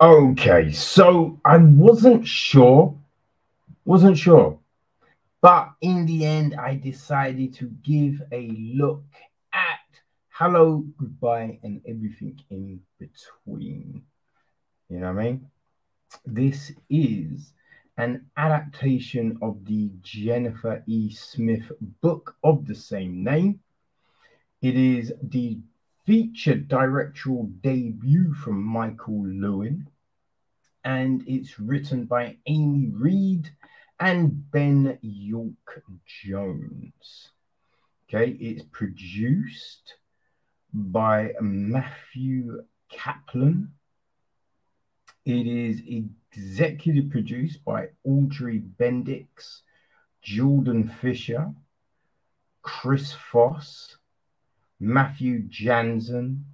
Okay, so I wasn't sure, but in the end, I decided to give a look at Hello, Goodbye, and everything in between. You know what I mean? This is an adaptation of the Jennifer E. Smith book of the same name. It is the featured directorial debut from Michael Lewen, and it's written by Amy Reed and Ben York Jones. Okay, it's produced by Matthew Kaplan. It is executive produced by Audrey Bendix, Jordan Fisher, Chris Foss, Matthew Jansen,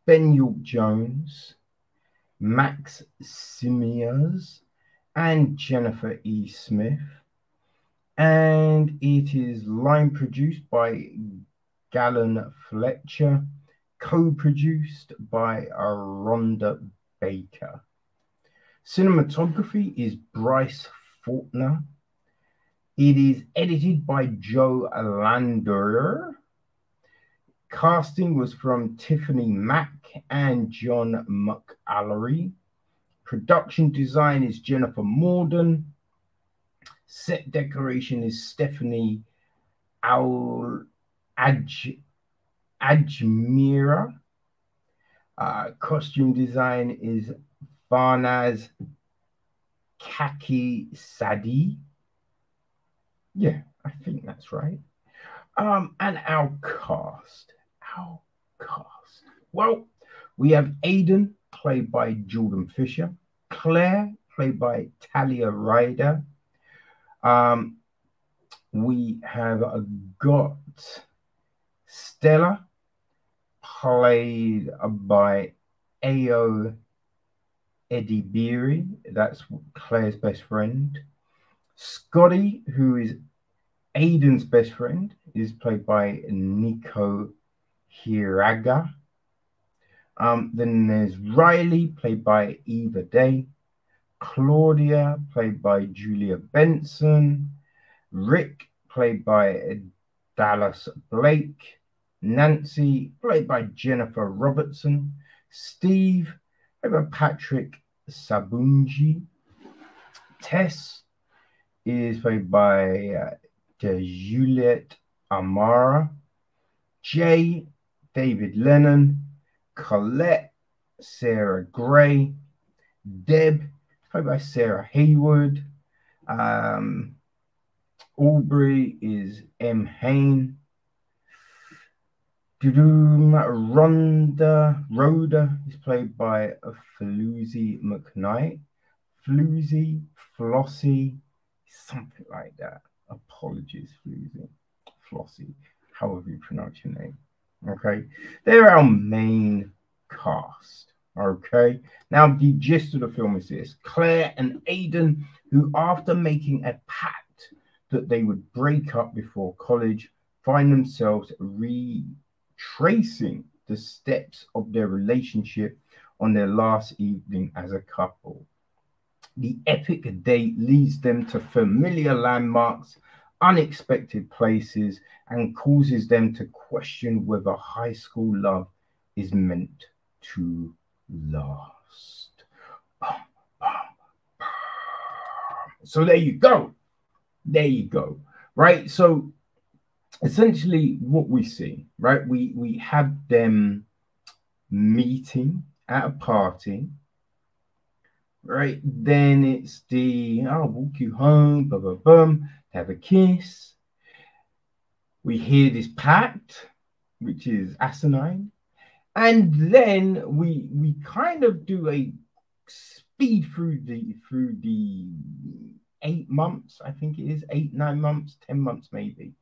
Ben York Jones, Max Simiers, and Jennifer E. Smith. And it is line produced by Galen Fletcher, co-produced by Rhonda Baker. Cinematography is Bryce Faulkner. It is edited by Joe Lander. Casting was from Tiffany Mack and John McAllery. Production design is Jennifer Morden. Set decoration is Stephanie Ajmira. Costume design is Farnaz Kaki Sadi. Yeah, I think that's right. And our cast. Well, we have Aidan, played by Jordan Fisher. Claire, played by Talia Ryder. We have got Stella, played by Ayo Edibiri. That's Claire's best friend. Scotty, who is Aidan's best friend, is played by Nico Hiraga. Then there's Riley, played by Eva Day. Claudia, played by Julia Benson. Rick, played by Dallas Blake. Nancy, played by Jennifer Robertson. Steve, played by Patrick Sabunji. Tess is played by Juliet Amara. Jay, David Lennon. Colette, Sarah Gray. Deb, played by Sarah Haywood. Aubrey is M. Hain. Rhoda is played by Floozy McKnight. Flossie, something like that. Apologies, Flossie, however you pronounce your name. Okay, they're our main cast. Okay, now the gist of the film is this: Claire and Aidan, who after making a pact that they would break up before college, find themselves retracing the steps of their relationship on their last evening as a couple. The epic date leads them to familiar landmarks, unexpected places, and causes them to question whether high school love is meant to last. So there you go. Right? So essentially what we see, right? We have them meeting at a party. Right, then it's I'll walk you home, blah, blah, blah, have a kiss. We hear this pact, which is asinine. And then we kind of do a speed through the 8 months, I think it is, 8, 9 months, 10 months maybe,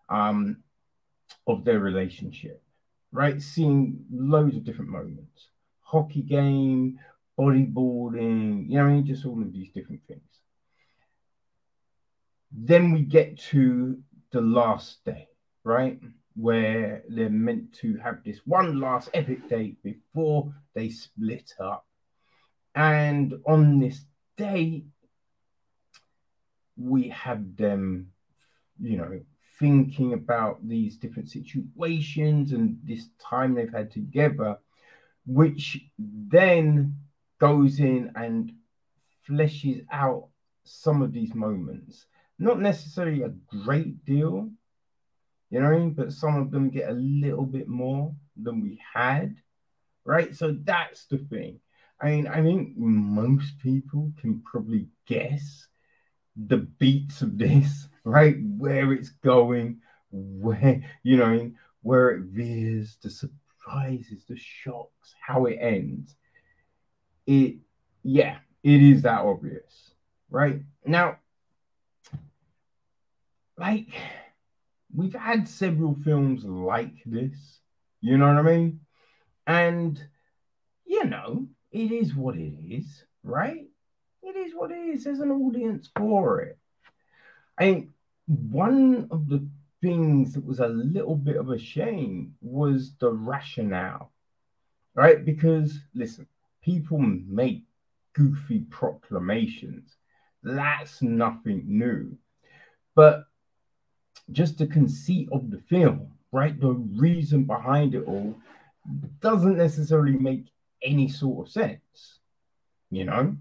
of their relationship, right? Seeing loads of different moments. Hockey game, bodyboarding, you know what I mean? Just all of these different things. Then we get to the last day, right? Where they're meant to have this one last epic date before they split up. And on this day, we have them, you know, thinking about these different situations and this time they've had together, which then goes in and fleshes out some of these moments. Not necessarily a great deal, you know what I mean? But some of them get a little bit more than we had, right? So that's the thing. I mean, I think most people can probably guess the beats of this, right? Where it's going, where, you know, where it veers, the surprises, the shocks, how it ends. Yeah, it is that obvious, right? Now, like, we've had several films like this, you know what I mean? And, you know, it is what it is, right? It is what it is. There's an audience for it. I think one of the things that was a little bit of a shame was the rationale, right? Because, listen, people make goofy proclamations. That's nothing new. But just the conceit of the film, right? The reason behind it all doesn't necessarily make any sort of sense, you know?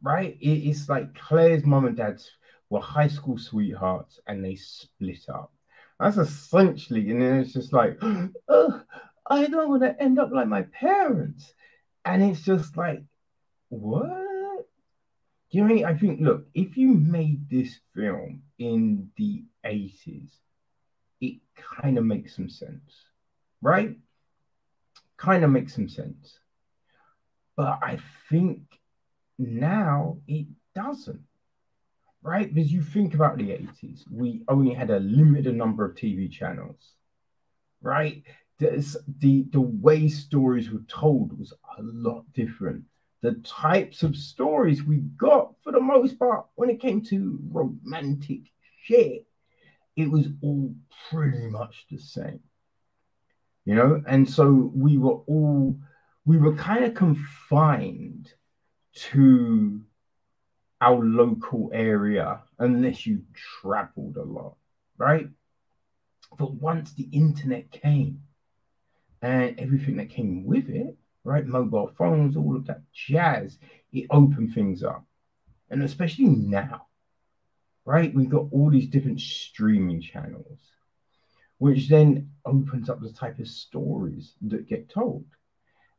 Right? It's like Claire's mum and dad's were high school sweethearts and they split up. That's essentially, and then it's just like, oh, I don't want to end up like my parents. And it's just like, what? Do you know what I mean? I think, look, if you made this film in the 80s, it kind of makes some sense, right? Kind of makes some sense. But I think now it doesn't, right? Because you think about the 80s, we only had a limited number of TV channels, right? The way stories were told was a lot different. The types of stories we got, for the most part, when it came to romantic shit, it was all pretty much the same, you know? And so we were kind of confined to our local area unless you traveled a lot, right? But once the internet came and everything that came with it, right? Mobile phones, all of that jazz, it opened things up. And especially now, right? We've got all these different streaming channels, which then opens up the type of stories that get told.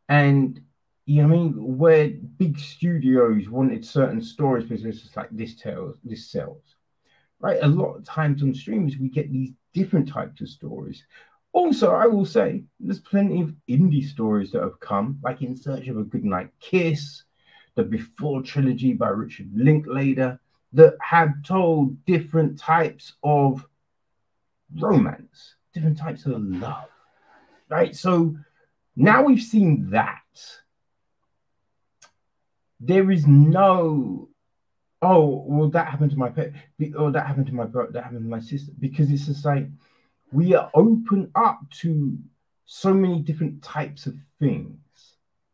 And you know what I mean? Where big studios wanted certain stories because it's just like this sells, right? A lot of times on streams, we get these different types of stories. Also, I will say there's plenty of indie stories that have come, like In Search of a Goodnight Kiss, the Before trilogy by Richard Linklater, that have told different types of romance, different types of love, right? So now we've seen that. There is no, oh, well, that happened to my pet, or that happened to my brother, that happened to my sister, because it's just like we are open up to so many different types of things,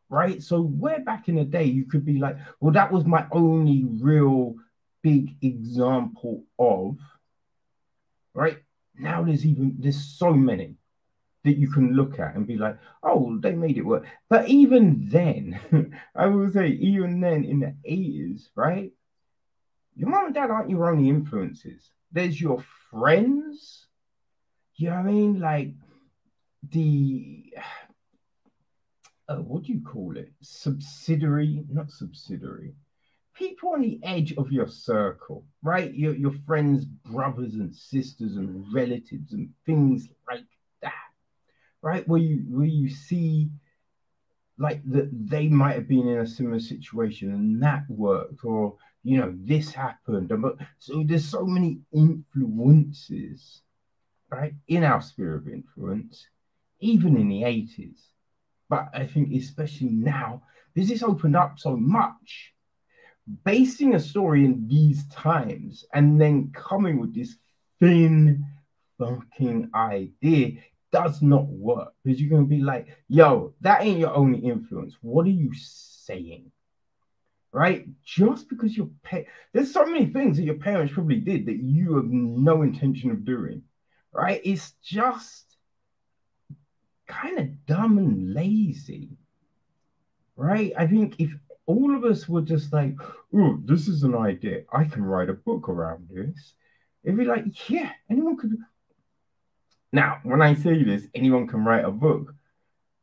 right? So where back in the day you could be like, well, that was my only real big example of, right? Now there's so many that you can look at and be like, oh, they made it work. But even then, I will say, even then in the 80s, right? Your mom and dad aren't your only influences. There's your friends. You know what I mean? Like the, what do you call it? Not subsidiary. People on the edge of your circle, right? Your friends, brothers and sisters and relatives and things like that. Right, where you see like that they might have been in a similar situation and that worked, or you know, this happened. But so there's so many influences, right, in our sphere of influence, even in the 80s. But I think especially now, because it's opened up so much, basing a story in these times and then coming with this thin fucking idea does not work, because you're going to be like, yo, that ain't your only influence. What are you saying? right? Just because there's so many things that your parents probably did that you have no intention of doing, right? It's just kind of dumb and lazy, right? I think if all of us were just like, oh, this is an idea, I can write a book around this, it'd be like, yeah, anyone could. Now, when I say this, anyone can write a book.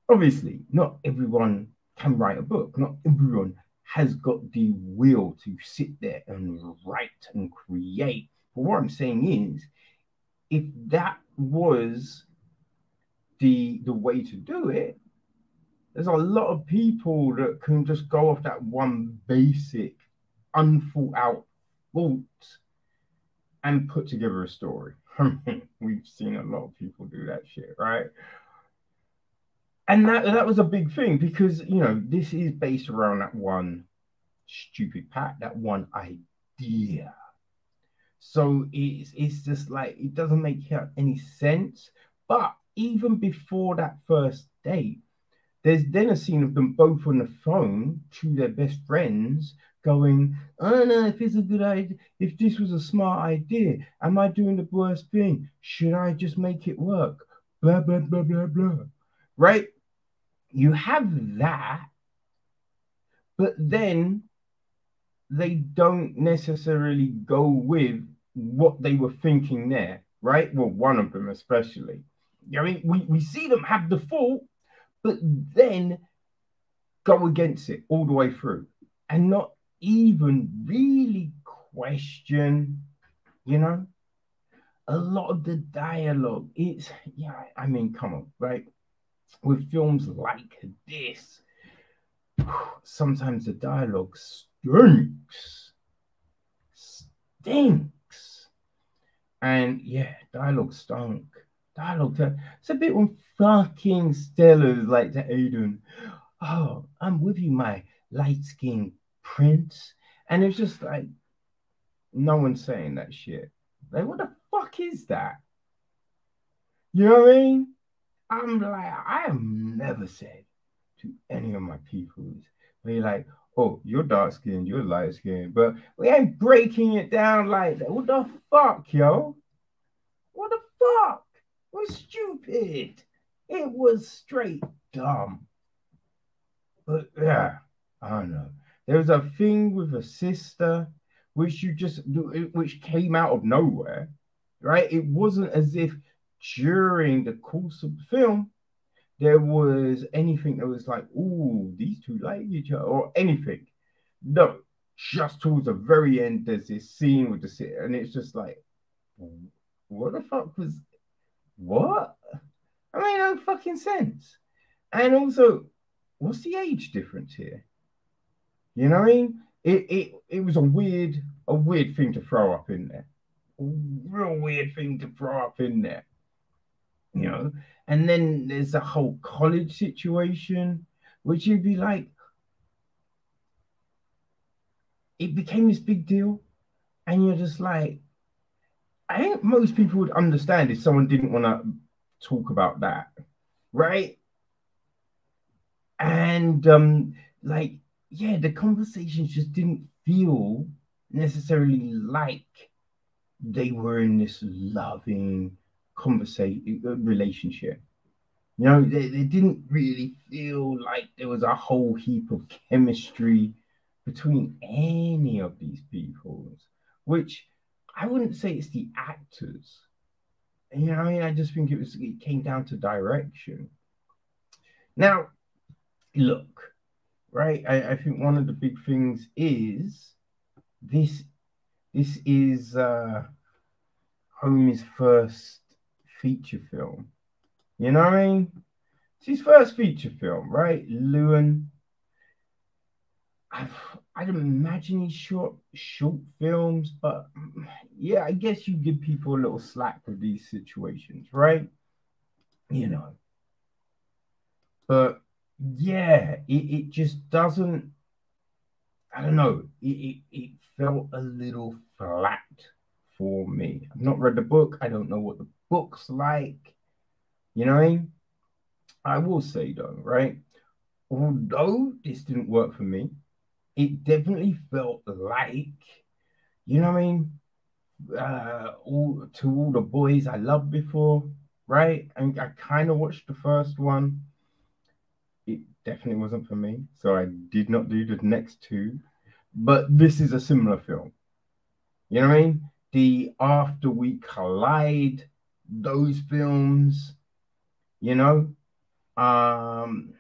Obviously, not everyone can write a book. Not everyone has got the will to sit there and write and create. But what I'm saying is, if that was the way to do it, there's a lot of people that can just go off that one basic, unthought out thought and put together a story. I mean, we've seen a lot of people do that shit, right? And that was a big thing because this is based around that one stupid pack, that one idea. So it's just like it doesn't make any sense. But even before that first date, there's then a scene of them both on the phone to their best friends going, I don't know if it's a good idea, if this was a smart idea. Am I doing the worst thing? Should I just make it work? Blah, blah, blah, blah, blah. Right? You have that, but then they don't necessarily go with what they were thinking there, right? Well, one of them especially. I mean, we see them have the fault, but then go against it all the way through and not even really question, a lot of the dialogue. I mean, come on, right? With films like this, sometimes the dialogue stinks. And yeah, dialogue stunk. It's a bit on fucking Stella's like to Aidan. Oh, I'm with you, my light-skinned prince. And it's just like, no one's saying that shit. Like, what the fuck is that? You know what I mean? I'm like, I have never said to any of my peoples, where you're like, oh, you're dark skinned, you're light skinned, but we ain't breaking it down like that. What the fuck, yo? What the fuck? It was stupid. It was straight dumb. But yeah, I don't know. There was a thing with a sister which came out of nowhere, right? It wasn't as if during the course of the film there was anything that was like, oh, these two like each other or anything. No, just towards the very end, there's this scene with the city, and it's just like, what the fuck was what? I mean, no fucking sense. And also, what's the age difference here? You know what I mean? It was a weird thing to throw up in there. A real weird thing to throw up in there. And then there's a whole college situation, which you'd be like, it became this big deal, and you're just like, I think most people would understand if someone didn't want to talk about that, right? And like, yeah, the conversations just didn't feel necessarily like they were in this loving conversation relationship. They didn't really feel like there was a whole heap of chemistry between any of these people, which I wouldn't say it's the actors. I mean, I just think it came down to direction. Now, look, right? I think one of the big things is this is Homie's first feature film. You know what I mean? It's his first feature film, right? Lewen. I'd imagine he shot short films, but yeah, I guess you give people a little slack with these situations, right? But yeah, it just doesn't, I don't know, it felt a little flat for me. I've not read the book. I don't know what the book's like. You know what I mean? I will say though, right? Although this didn't work for me, it definitely felt like, you know what I mean? All the boys I loved before, right? And I kind of watched the first one. It definitely wasn't for me, so I did not do the next two. But this is a similar film. You know what I mean? The After We Collide, those films, you know, um,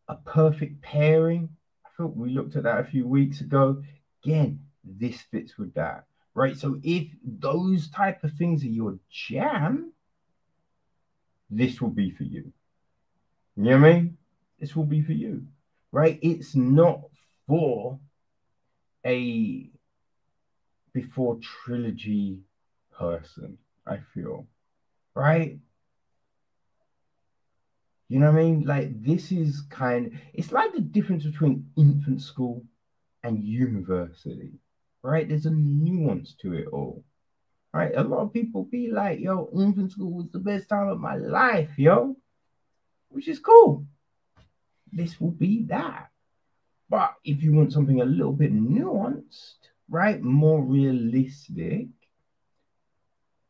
A Perfect Pairing. I thought we looked at that a few weeks ago. Again, this fits with that, right? So if those type of things are your jam, this will be for you. You know what I mean? This will be for you, right? It's not for a before trilogy person, I feel, right? You know what I mean? Like this is it's like the difference between infant school and university, right? There's a nuance to it all, right? A lot of people be like, yo, infant school was the best time of my life, yo, which is cool. This will be that. But if you want something a little bit nuanced, right, more realistic,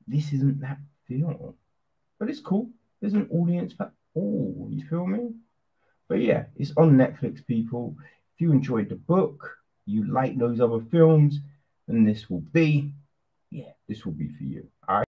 this isn't that film. But it's cool. There's an audience for all, you feel me? But yeah, it's on Netflix, people. If you enjoyed the book, you like those other films, then this will be for you. All right.